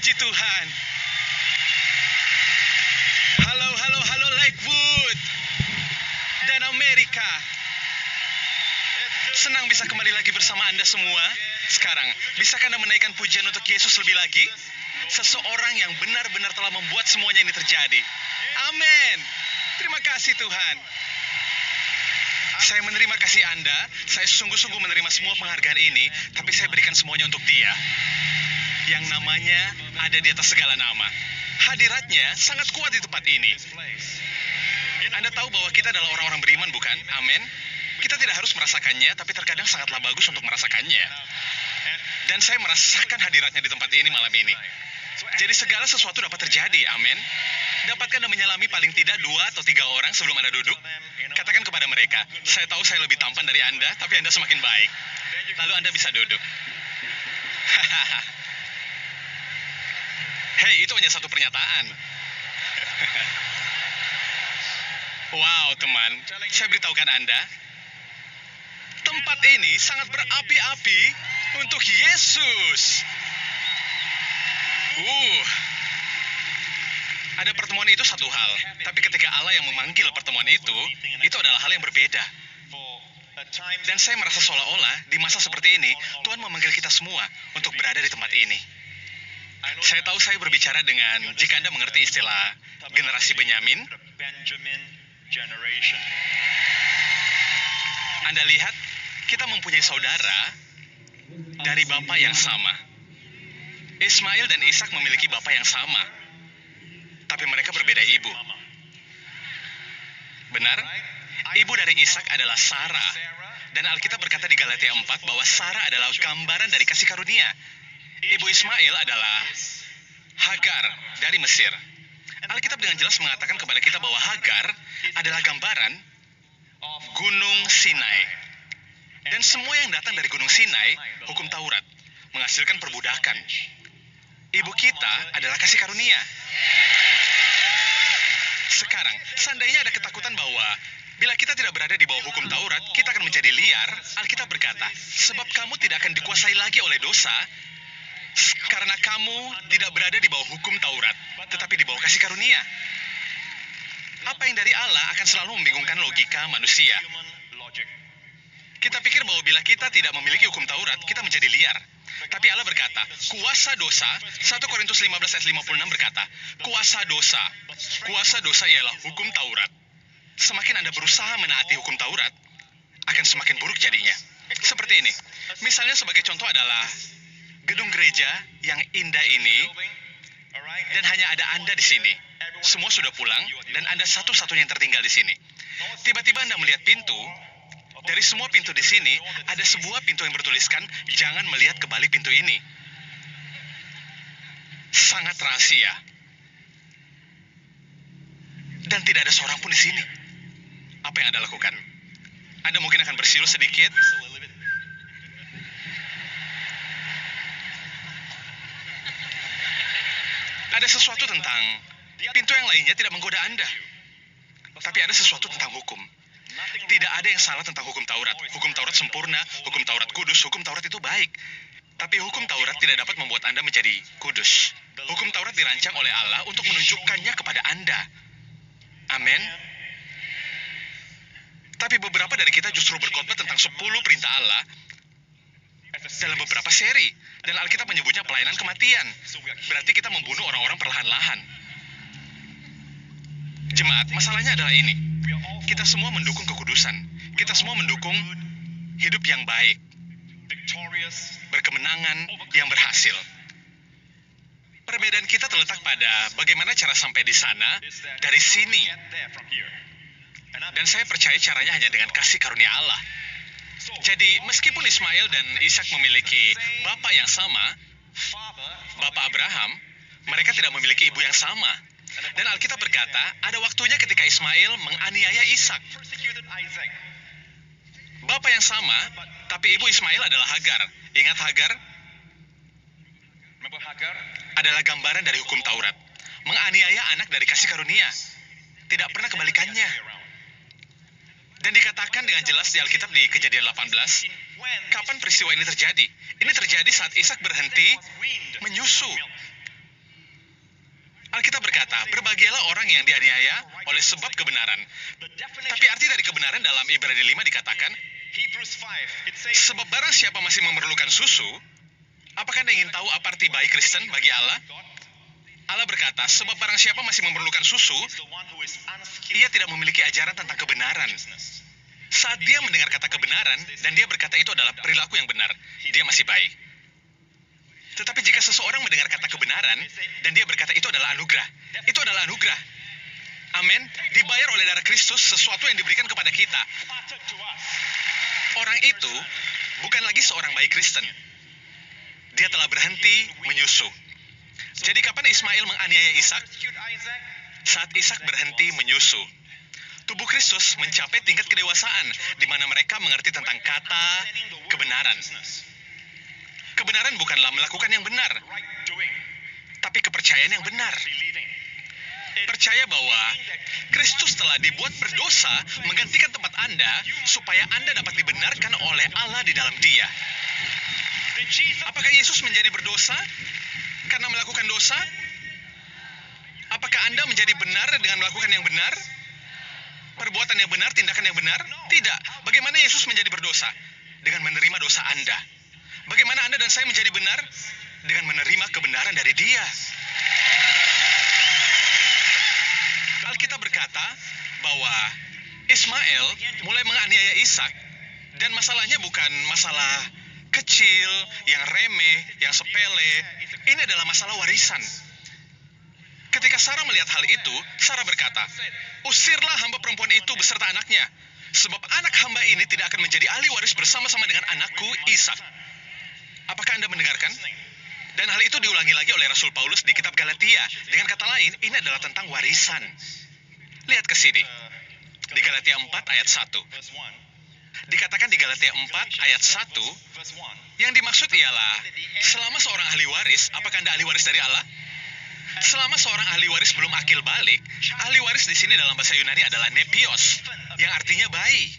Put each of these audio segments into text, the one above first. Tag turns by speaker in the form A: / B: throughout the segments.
A: Puji Tuhan. Halo, halo, halo Lakewood dan Amerika. Senang bisa kembali lagi bersama Anda semua. Sekarang, bisakah Anda menaikkan pujian untuk Yesus lebih lagi? Seseorang yang benar-benar telah membuat semuanya ini terjadi. Amin. Terima kasih Tuhan. Saya menerima kasih Anda. Saya sungguh-sungguh menerima semua penghargaan ini, tapi saya berikan semuanya untuk Dia, yang namanya ada di atas segala nama. Hadiratnya sangat kuat di tempat ini. Anda tahu bahwa kita adalah orang-orang beriman, bukan? Amin. Kita tidak harus merasakannya, tapi terkadang sangatlah bagus untuk merasakannya. Dan saya merasakan hadiratnya di tempat ini malam ini. Jadi segala sesuatu dapat terjadi, amin. Dapatkah Anda menyalami paling tidak 2 atau 3 orang sebelum Anda duduk? Katakan kepada mereka, saya tahu saya lebih tampan dari Anda, tapi Anda semakin baik. Lalu Anda bisa duduk. Hei, itu hanya satu pernyataan. Wow, teman, saya beritahukan Anda, tempat ini sangat berapi-api untuk Yesus. Ada pertemuan itu satu hal, tapi ketika Allah yang memanggil pertemuan itu adalah hal yang berbeda. Dan saya merasa seolah-olah di masa seperti ini, Tuhan memanggil kita semua untuk berada di tempat ini. Saya tahu saya berbicara dengan, jika Anda mengerti istilah generasi Benyamin, Anda lihat, kita mempunyai saudara dari bapak yang sama. Ismail dan Ishak memiliki bapak yang sama, tapi mereka berbeda ibu. Benar? Ibu dari Ishak adalah Sarah. Dan Alkitab berkata di Galatia 4 bahwa Sarah adalah gambaran dari kasih karunia. Ibu Ismail adalah Hagar dari Mesir. Alkitab dengan jelas mengatakan kepada kita bahwa Hagar adalah gambaran Gunung Sinai. Dan semua yang datang dari Gunung Sinai, hukum Taurat, menghasilkan perbudakan. Ibu kita adalah kasih karunia. Sekarang, seandainya ada ketakutan bahwa bila kita tidak berada di bawah hukum Taurat, kita akan menjadi liar, Alkitab berkata, sebab kamu tidak akan dikuasai lagi oleh dosa, karena kamu tidak berada di bawah hukum Taurat, tetapi di bawah kasih karunia. Apa yang dari Allah akan selalu membingungkan logika manusia. Kita pikir bahwa bila kita tidak memiliki hukum Taurat, kita menjadi liar. Tapi Allah berkata, kuasa dosa, 1 Korintus 15 ayat 56 berkata, kuasa dosa ialah hukum Taurat. Semakin Anda berusaha menaati hukum Taurat, akan semakin buruk jadinya. Seperti ini, misalnya sebagai contoh adalah gedung gereja yang indah ini, dan hanya ada Anda di sini. Semua sudah pulang, dan Anda satu-satunya yang tertinggal di sini. Tiba-tiba Anda melihat pintu. Dari semua pintu di sini, ada sebuah pintu yang bertuliskan, jangan melihat ke balik pintu ini. Sangat rahasia. Dan tidak ada seorang pun di sini. Apa yang Anda lakukan? Anda mungkin akan bersiul sedikit. Ada sesuatu tentang pintu yang lainnya tidak menggoda Anda. Tapi ada sesuatu tentang hukum. Tidak ada yang salah tentang hukum Taurat. Hukum Taurat sempurna, hukum Taurat kudus, hukum Taurat itu baik. Tapi hukum Taurat tidak dapat membuat Anda menjadi kudus. Hukum Taurat dirancang oleh Allah untuk menunjukkannya kepada Anda. Amin. Tapi beberapa dari kita justru berkhotbah tentang 10 perintah Allah dalam beberapa seri. Dan Alkitab menyebutnya pelayanan kematian. Berarti kita membunuh orang-orang perlahan-lahan. Jemaat, masalahnya adalah ini. Kita semua mendukung kekudusan. Kita semua mendukung hidup yang baik. Berkemenangan yang berhasil. Perbedaan kita terletak pada bagaimana cara sampai di sana dari sini. Dan saya percaya caranya hanya dengan kasih karunia Allah. Jadi, meskipun Ismail dan Ishak memiliki bapak yang sama, bapak Abraham, mereka tidak memiliki ibu yang sama. Dan Alkitab berkata, ada waktunya ketika Ismail menganiaya Ishak. Bapak yang sama, tapi ibu Ismail adalah Hagar. Ingat Hagar? Adalah gambaran dari hukum Taurat. Menganiaya anak dari kasih karunia. Tidak pernah kebalikannya. Dan dikatakan dengan jelas di Alkitab di Kejadian 18, kapan peristiwa ini terjadi? Ini terjadi saat Ishak berhenti menyusu. Alkitab berkata, berbahagialah orang yang dianiaya oleh sebab kebenaran. Tapi arti dari kebenaran dalam Ibrani 5 dikatakan, sebab barang siapa masih memerlukan susu, apakah Anda ingin tahu apa arti bayi Kristen bagi Allah? Allah berkata, sebab barang siapa masih memerlukan susu, ia tidak memiliki ajaran tentang kebenaran. Saat dia mendengar kata kebenaran, dan dia berkata itu adalah perilaku yang benar, dia masih baik. Tetapi jika seseorang mendengar kata kebenaran, dan dia berkata itu adalah anugerah, itu adalah anugerah. Amin. Dibayar oleh darah Kristus sesuatu yang diberikan kepada kita. Orang itu bukan lagi seorang bayi Kristen. Dia telah berhenti menyusu. Jadi kapan Ismail menganiaya Ishak? Saat Ishak berhenti menyusu. Tubuh Kristus mencapai tingkat kedewasaan, di mana mereka mengerti tentang kata kebenaran. Kebenaran bukanlah melakukan yang benar, tapi kepercayaan yang benar. Percaya bahwa Kristus telah dibuat berdosa menggantikan tempat Anda, supaya Anda dapat dibenarkan oleh Allah di dalam Dia. Apakah Yesus menjadi berdosa karena melakukan dosa? Apakah Anda menjadi benar dengan melakukan yang benar? Perbuatan yang benar, tindakan yang benar? Tidak. Bagaimana Yesus menjadi berdosa? Dengan menerima dosa Anda. Bagaimana Anda dan saya menjadi benar? Dengan menerima kebenaran dari Dia. Alkitab berkata bahwa Ismail mulai menganiaya Ishak, dan masalahnya bukan masalah kecil, yang remeh, yang sepele. Ini adalah masalah warisan. Ketika Sarah melihat hal itu, Sarah berkata, usirlah hamba perempuan itu beserta anaknya, sebab anak hamba ini tidak akan menjadi ahli waris bersama-sama dengan anakku Ishak. Apakah Anda mendengarkan? Dan hal itu diulangi lagi oleh Rasul Paulus di kitab Galatia. Dengan kata lain, ini adalah tentang warisan. Lihat ke sini. Di Galatia 4 ayat 1. Dikatakan di Galatia 4 ayat 1, yang dimaksud ialah, selama seorang ahli waris, apakah Anda ahli waris dari Allah? Selama seorang ahli waris belum akil balik, ahli waris di sini dalam bahasa Yunani adalah nepios, yang artinya bayi.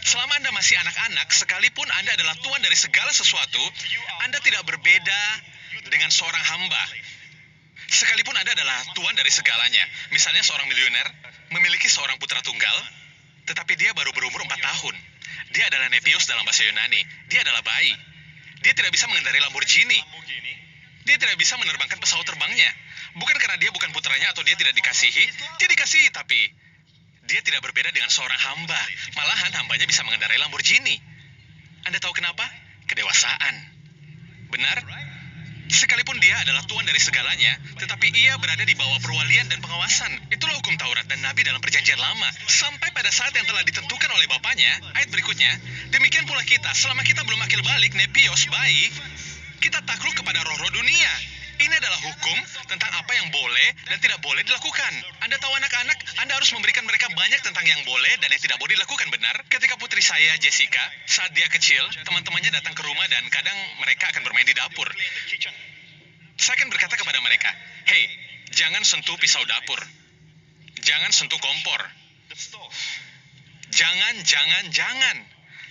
A: Selama Anda masih anak-anak, sekalipun Anda adalah tuan dari segala sesuatu, Anda tidak berbeda dengan seorang hamba. Sekalipun Anda adalah tuan dari segalanya. Misalnya seorang miliuner memiliki seorang putra tunggal, tetapi dia baru berumur 4 tahun. Dia adalah nepios dalam bahasa Yunani. Dia adalah bayi. Dia tidak bisa mengendarai Lamborghini. Dia tidak bisa menerbangkan pesawat terbangnya. Bukan karena dia bukan putranya atau dia tidak dikasihi. Dia dikasihi, tapi dia tidak berbeda dengan seorang hamba. Malahan hambanya bisa mengendarai Lamborghini. Anda tahu kenapa? Kedewasaan. Benar? Sekalipun dia adalah tuan dari segalanya, tetapi ia berada di bawah perwalian dan pengawasan. Itulah hukum Taurat dan Nabi dalam Perjanjian Lama. Sampai pada saat yang telah ditentukan oleh Bapaknya, ayat berikutnya, demikian pula kita, selama kita belum akil balik, nepios, bayi, kita takluk kepada roh-roh dunia. Ini adalah hukum tentang apa yang boleh dan tidak boleh dilakukan. Anda tahu anak-anak, Anda harus memberikan mereka banyak tentang yang boleh dan yang tidak boleh dilakukan, benar? Ketika putri saya, Jessica, saat dia kecil, teman-temannya datang ke rumah dan kadang mereka akan bermain di dapur. Saya akan berkata kepada mereka, hey, jangan sentuh pisau dapur. Jangan sentuh kompor. Jangan.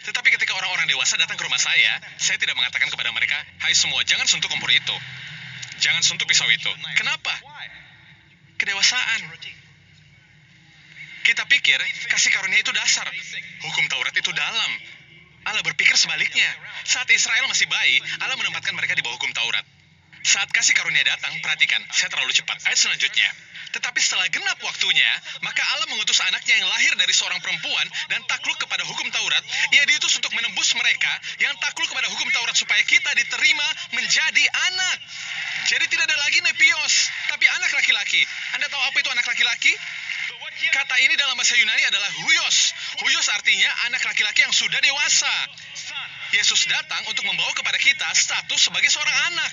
A: Tetapi ketika orang-orang dewasa datang ke rumah saya tidak mengatakan kepada mereka, hai semua, jangan sentuh kompor itu. Jangan sentuh pisau itu. Kenapa? Kedewasaan. Kita pikir kasih karunia itu dasar. Hukum Taurat itu dalam. Allah berpikir sebaliknya. Saat Israel masih bayi, Allah menempatkan mereka di bawah hukum Taurat. Saat kasih karunia datang, perhatikan, saya terlalu cepat. Ayat selanjutnya. Tetapi setelah genap waktunya, maka Allah mengutus anaknya yang lahir dari seorang perempuan dan takluk kepada hukum Taurat. Ia diutus untuk menembus mereka yang takluk kepada hukum Taurat supaya kita diterima menjadi anak. Jadi tidak ada lagi nepios, tapi anak laki-laki. Anda tahu apa itu anak laki-laki? Kata ini dalam bahasa Yunani adalah huios. Huios artinya anak laki-laki yang sudah dewasa. Yesus datang untuk membawa kepada kita status sebagai seorang anak.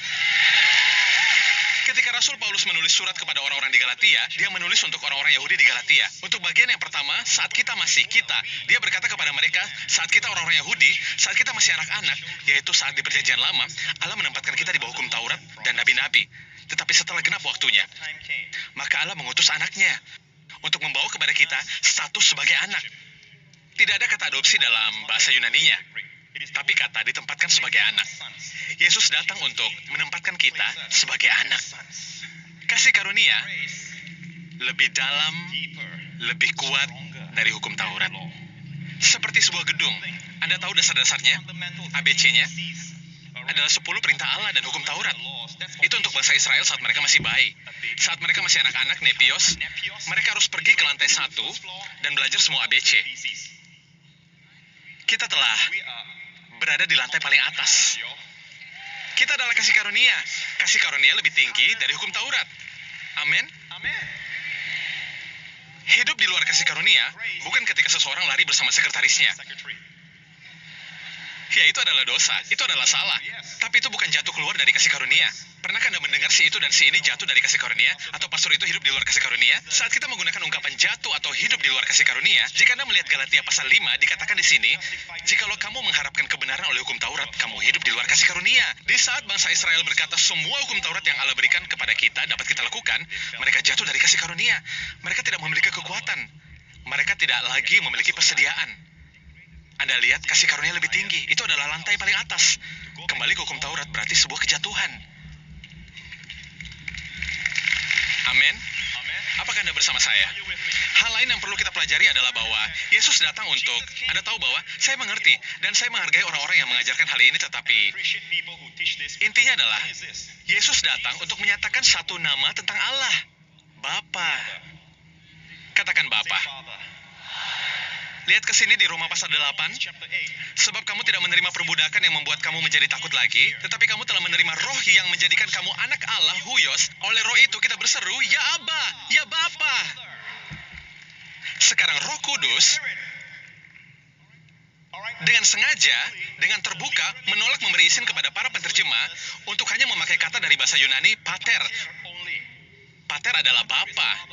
A: Ketika Rasul Paulus menulis surat kepada orang-orang di Galatia, dia menulis untuk orang-orang Yahudi di Galatia. Untuk bagian yang pertama, saat kita masih kita, dia berkata kepada mereka, saat kita orang-orang Yahudi, saat kita masih anak-anak, yaitu saat di Perjanjian Lama, Allah menempatkan kita di bawah hukum Taurat dan Nabi-Nabi. Tetapi setelah genap waktunya, maka Allah mengutus anaknya untuk membawa kepada kita status sebagai anak. Tidak ada kata adopsi dalam bahasa Yunaninya, tapi kata ditempatkan sebagai anak. Yesus datang untuk menempatkan kita sebagai anak. Kasih karunia lebih dalam, lebih kuat dari hukum Taurat. Seperti sebuah gedung. Anda tahu dasar-dasarnya? ABC-nya adalah 10 perintah Allah dan hukum Taurat. Itu untuk bangsa Israel saat mereka masih bayi. Saat mereka masih anak-anak, nepios, mereka harus pergi ke lantai 1 dan belajar semua ABC. Kita telah berada di lantai paling atas. Kita adalah kasih karunia. Kasih karunia lebih tinggi dari hukum Taurat. Amin. Hidup di luar kasih karunia bukan ketika seseorang lari bersama sekretarisnya. Ya, itu adalah dosa. Itu adalah salah. Tapi itu bukan jatuh keluar dari kasih karunia. Pernahkah Anda mendengar si itu dan si ini jatuh dari kasih karunia? Atau pastor itu hidup di luar kasih karunia? Saat kita menggunakan ungkapan jatuh atau hidup di luar kasih karunia, jika Anda melihat Galatia pasal 5, dikatakan di sini, jikalau kamu mengharapkan kebenaran oleh hukum Taurat, kamu hidup di luar kasih karunia. Di saat bangsa Israel berkata semua hukum Taurat yang Allah berikan kepada kita dapat kita lakukan, mereka jatuh dari kasih karunia. Mereka tidak memiliki kekuatan. Mereka tidak lagi memiliki persediaan. Anda lihat, kasih karunia lebih tinggi. Itu adalah lantai paling atas. Kembali ke hukum Taurat berarti sebuah kejatuhan. Amin. Apakah Anda bersama saya? Hal lain yang perlu kita pelajari adalah bahwa Yesus datang untuk, Anda tahu bahwa saya mengerti dan saya menghargai orang-orang yang mengajarkan hal ini, tetapi intinya adalah Yesus datang untuk menyatakan satu nama tentang Allah, Bapa. Katakan Bapa. Lihat ke sini di Roma pasal 8. Sebab kamu tidak menerima perbudakan yang membuat kamu menjadi takut lagi, tetapi kamu telah menerima roh yang menjadikan kamu anak Allah, Huios. Oleh roh itu kita berseru, ya Abba, ya Bapa. Sekarang Roh Kudus dengan sengaja, dengan terbuka, menolak memberi izin kepada para penterjemah untuk hanya memakai kata dari bahasa Yunani, pater. Pater adalah Bapa.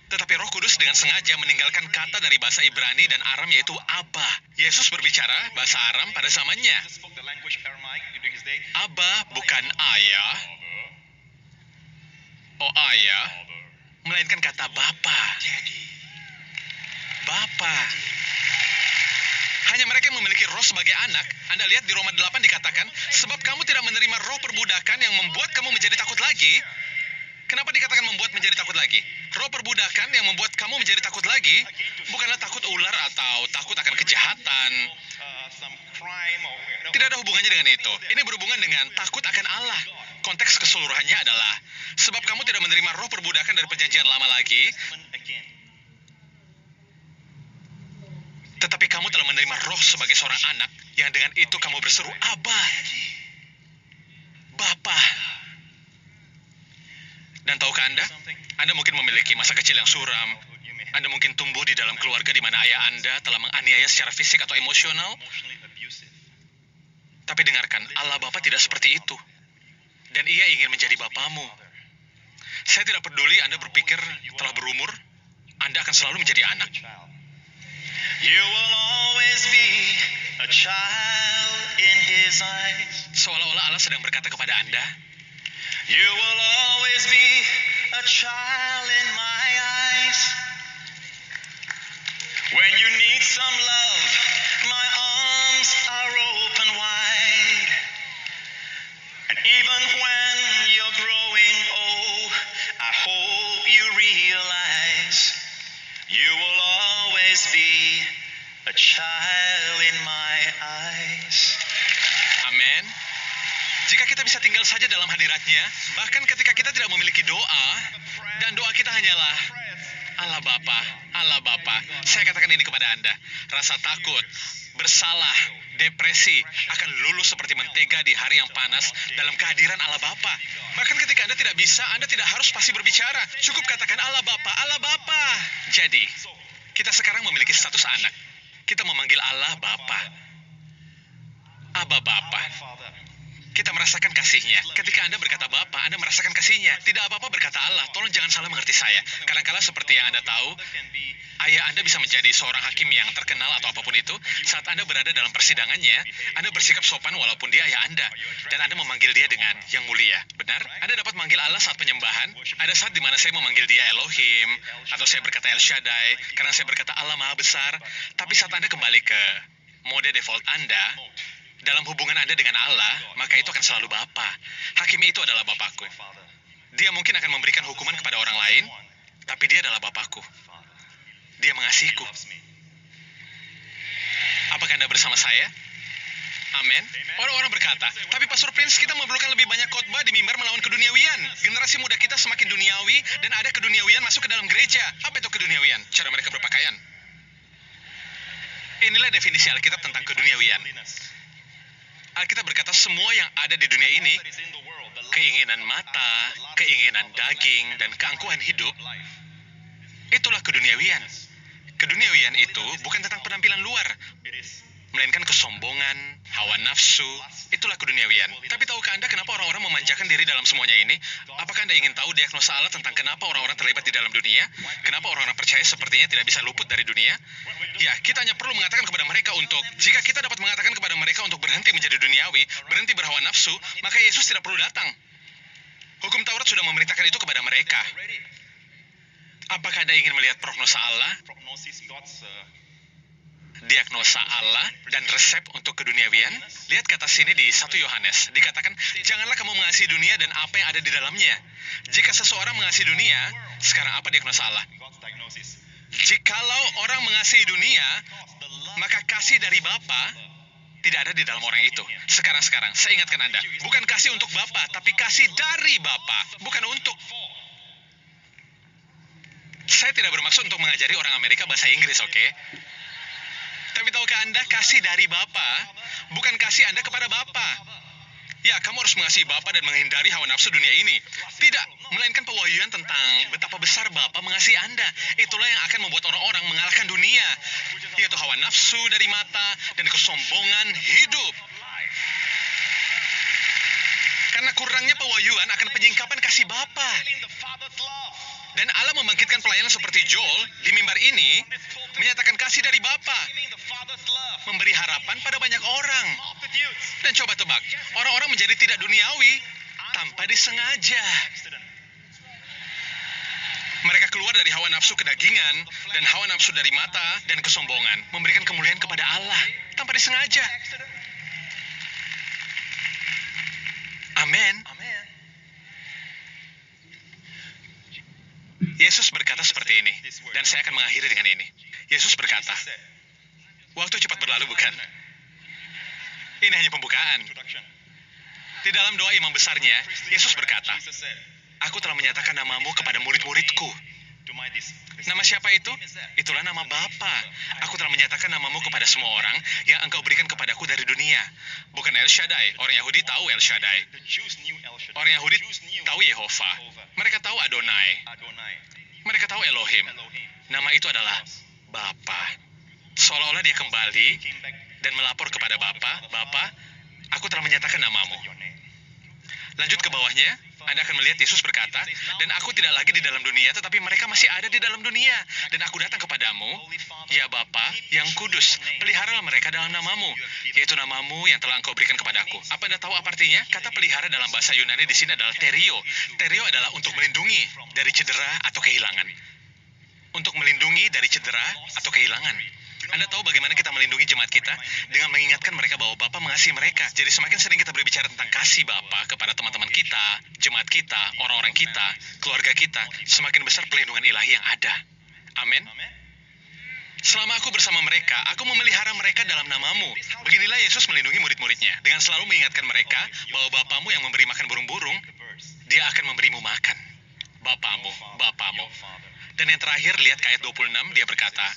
A: Tetapi Roh Kudus dengan sengaja meninggalkan kata dari bahasa Ibrani dan Aram yaitu Abba. Yesus berbicara bahasa Aram pada zamannya. Abba bukan ayah. Oh ayah. Melainkan kata Bapa. Bapa. Hanya mereka yang memiliki roh sebagai anak. Anda lihat di Roma 8 dikatakan, sebab kamu tidak menerima roh perbudakan yang membuat kamu menjadi takut lagi. Kenapa dikatakan membuat menjadi takut lagi? Roh perbudakan yang membuat kamu menjadi takut lagi bukanlah takut ular atau takut akan kejahatan. Tidak ada hubungannya dengan itu. Ini berhubungan dengan takut akan Allah. Konteks keseluruhannya adalah, sebab kamu tidak menerima roh perbudakan dari perjanjian lama lagi, tetapi kamu telah menerima roh sebagai seorang anak, yang dengan itu kamu berseru, Abba, Bapa. Dan tahukah Anda mungkin memiliki masa kecil yang suram. Anda mungkin tumbuh di dalam keluarga di mana ayah Anda telah menganiaya secara fisik atau emosional. Tapi dengarkan, Allah Bapa tidak seperti itu. Dan Ia ingin menjadi Bapamu. Saya tidak peduli Anda berpikir telah berumur, Anda akan selalu menjadi anak.
B: You will always be a child in His eyes.
A: Seolah-olah Allah sedang berkata kepada Anda,
B: You will always be a child in my eyes. When you need some love, my arms are open wide. And even when you're growing old, I hope you realize you will always be a child in my eyes.
A: Amin. Jika kita bisa tinggal saja dalam hadiratnya, bahkan ketika kita tidak memiliki doa, dan doa kita hanyalah, Allah Bapa, Allah Bapa. Saya katakan ini kepada Anda, rasa takut, bersalah, depresi akan lulus seperti mentega di hari yang panas dalam kehadiran Allah Bapa. Bahkan ketika Anda tidak bisa, Anda tidak harus pasti berbicara. Cukup katakan Allah Bapa, Allah Bapa. Jadi, kita sekarang memiliki status anak. Kita memanggil Allah Bapa. Abba Bapa. Kita merasakan kasihnya. Ketika Anda berkata Bapa, Anda merasakan kasihnya. Tidak apa-apa berkata Allah. Tolong jangan salah mengerti saya. Kadang-kala seperti yang Anda tahu, ayah Anda bisa menjadi seorang hakim yang terkenal atau apapun itu. Saat Anda berada dalam persidangannya, Anda bersikap sopan walaupun dia ayah Anda. Dan Anda memanggil dia dengan yang mulia. Benar? Anda dapat memanggil Allah saat penyembahan. Ada saat di mana saya memanggil dia Elohim, atau saya berkata El Shaddai, karena saya berkata Allah Maha Besar. Tapi saat Anda kembali ke mode default Anda, dalam hubungan Anda dengan Allah, maka itu akan selalu Bapa. Hakim itu adalah Bapakku. Dia mungkin akan memberikan hukuman kepada orang lain, tapi dia adalah Bapakku. Dia mengasihiku. Apakah Anda bersama saya? Amin. Orang-orang berkata, tapi Pastor Prince, kita memerlukan lebih banyak khotbah di mimbar melawan keduniawian. Generasi muda kita semakin duniawi dan ada keduniawian masuk ke dalam gereja. Apa itu keduniawian? Cara mereka berpakaian. Inilah definisi Alkitab tentang keduniawian. Alkitab berkata semua yang ada di dunia ini, keinginan mata, keinginan daging, dan keangkuhan hidup, itulah keduniawian. Keduniawian itu bukan tentang penampilan luar, melainkan kesombongan, hawa nafsu, itulah keduniawian. Tapi tahukah Anda kenapa orang-orang memanjakan diri dalam semuanya ini? Apakah Anda ingin tahu diagnosa Allah tentang kenapa orang-orang terlibat di dalam dunia? Kenapa orang-orang percaya sepertinya tidak bisa luput dari dunia? Ya, kita hanya perlu mengatakan kepada mereka jika kita dapat mengatakan kepada mereka untuk berhenti menjadi duniawi, berhenti berhawa nafsu, maka Yesus tidak perlu datang. Hukum Taurat sudah memerintahkan itu kepada mereka. Apakah Anda ingin melihat prognosa Allah? Diagnosa Allah dan resep untuk keduniawian? Lihat kata sini di 1 Yohanes. Dikatakan, janganlah kamu mengasihi dunia dan apa yang ada di dalamnya. Jika seseorang mengasihi dunia, sekarang apa diagnosa Allah? Jikalau orang mengasihi dunia, maka kasih dari Bapa tidak ada di dalam orang itu. Sekarang, saya ingatkan Anda. Bukan kasih untuk Bapa, tapi kasih dari Bapa. Bukan untuk. Saya tidak bermaksud untuk mengajari orang Amerika bahasa Inggris, oke? Tapi tahukah Anda, kasih dari Bapa bukan kasih Anda kepada Bapa. Ya, kamu harus mengasihi Bapa dan menghindari hawa nafsu dunia ini. Tidak, melainkan pewahyuan tentang betapa besar Bapa mengasihi Anda. Itulah yang akan membuat orang-orang mengalahkan dunia, yaitu hawa nafsu dari mata dan kesombongan hidup. Karena kurangnya pewahyuan akan penyingkapan kasih Bapa. Dan Allah membangkitkan pelayanan seperti Joel di mimbar ini, menyatakan kasih dari Bapa, memberi harapan pada banyak orang. Dan coba tebak, orang-orang menjadi tidak duniawi tanpa disengaja. Mereka keluar dari hawa nafsu kedagingan dan hawa nafsu dari mata dan kesombongan, memberikan kemuliaan kepada Allah tanpa disengaja. Amin. Yesus berkata seperti ini, dan saya akan mengakhiri dengan ini. Yesus berkata, waktu cepat berlalu, bukan? Ini hanya pembukaan. Di dalam doa imam besarnya, Yesus berkata, aku telah menyatakan namamu kepada murid-muridku. Nama siapa itu? Itulah nama Bapa. Aku telah menyatakan namamu kepada semua orang yang engkau berikan kepadaku dari dunia. Bukan El Shaddai. Orang Yahudi tahu El Shaddai. Orang Yahudi tahu Yehova. Mereka tahu Adonai. Mereka tahu Elohim. Nama itu adalah Bapa. Seolah-olah dia kembali dan melapor kepada Bapa, Bapa, aku telah menyatakan namamu. Lanjut ke bawahnya, Anda akan melihat Yesus berkata, dan aku tidak lagi di dalam dunia, tetapi mereka masih ada di dalam dunia. Dan aku datang kepadamu, ya Bapa yang kudus, peliharalah mereka dalam namamu, yaitu namamu yang telah engkau berikan kepadaku. Apa Anda tahu apa artinya? Kata pelihara dalam bahasa Yunani di sini adalah terio. Terio adalah untuk melindungi dari cedera atau kehilangan. Untuk melindungi dari cedera atau kehilangan. Anda tahu bagaimana kita melindungi jemaat kita? Dengan mengingatkan mereka bahwa Bapa mengasihi mereka. Jadi semakin sering kita berbicara tentang kasih Bapa kepada teman-teman kita, jemaat kita, orang-orang kita, keluarga kita, semakin besar pelindungan ilahi yang ada. Amin. Selama aku bersama mereka, aku memelihara mereka dalam namamu. Beginilah Yesus melindungi murid-muridnya. Dengan selalu mengingatkan mereka bahwa Bapamu yang memberi makan burung-burung, dia akan memberimu makan. Bapamu. Dan yang terakhir, lihat ke ayat 26, dia berkata,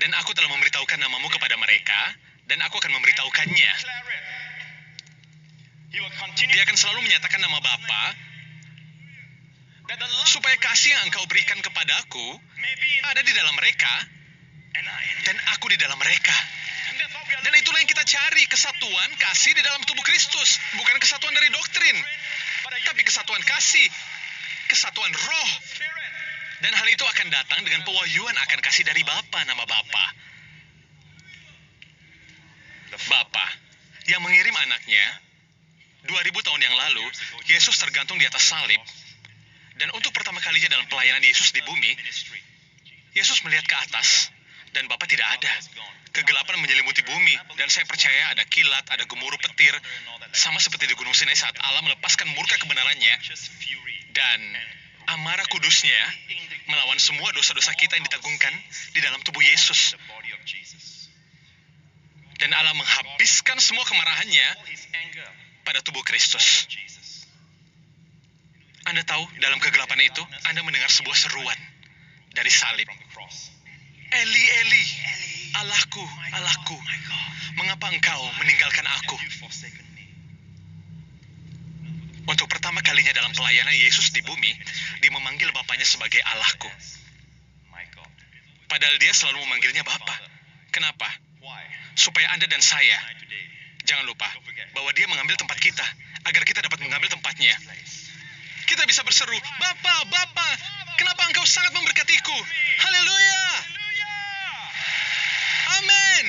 A: dan aku telah memberitahukan namamu kepada mereka, dan aku akan memberitahukannya. Dia akan selalu menyatakan nama Bapa, supaya kasih yang engkau berikan kepadaku ada di dalam mereka, dan aku di dalam mereka. Dan itulah yang kita cari, kesatuan kasih di dalam tubuh Kristus. Bukan kesatuan dari doktrin, tapi kesatuan kasih, kesatuan roh. Dan hal itu akan datang dengan pewahyuan akan kasih dari Bapa, nama Bapa. Bapa yang mengirim anaknya 2000 tahun yang lalu, Yesus tergantung di atas salib. Dan untuk pertama kalinya dalam pelayanan Yesus di bumi, Yesus melihat ke atas dan Bapa tidak ada. Kegelapan menyelimuti bumi, dan saya percaya ada kilat, ada gemuruh petir, sama seperti di Gunung Sinai saat Allah melepaskan murka kebenarannya, dan amarah kudusnya melawan semua dosa-dosa kita yang ditanggungan di dalam tubuh Yesus. Dan Allah menghabiskan semua kemarahannya pada tubuh Kristus. Anda tahu, dalam kegelapan itu, Anda mendengar sebuah seruan dari salib. Eli, Eli, Allahku, Allahku, mengapa engkau meninggalkan aku? Untuk pertama kalinya dalam pelayanan Yesus di bumi, dia memanggil Bapaknya sebagai Allahku. Padahal dia selalu memanggilnya Bapa. Kenapa? Supaya Anda dan saya, jangan lupa, bahwa dia mengambil tempat kita, agar kita dapat mengambil tempatnya. Kita bisa berseru, Bapa, Bapa, kenapa engkau sangat memberkatiku? Haleluya! Amin!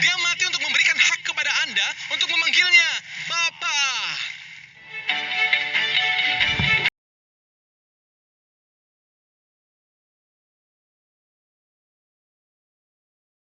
A: Dia mati untuk memberikan hak kepada Anda untuk memanggilnya.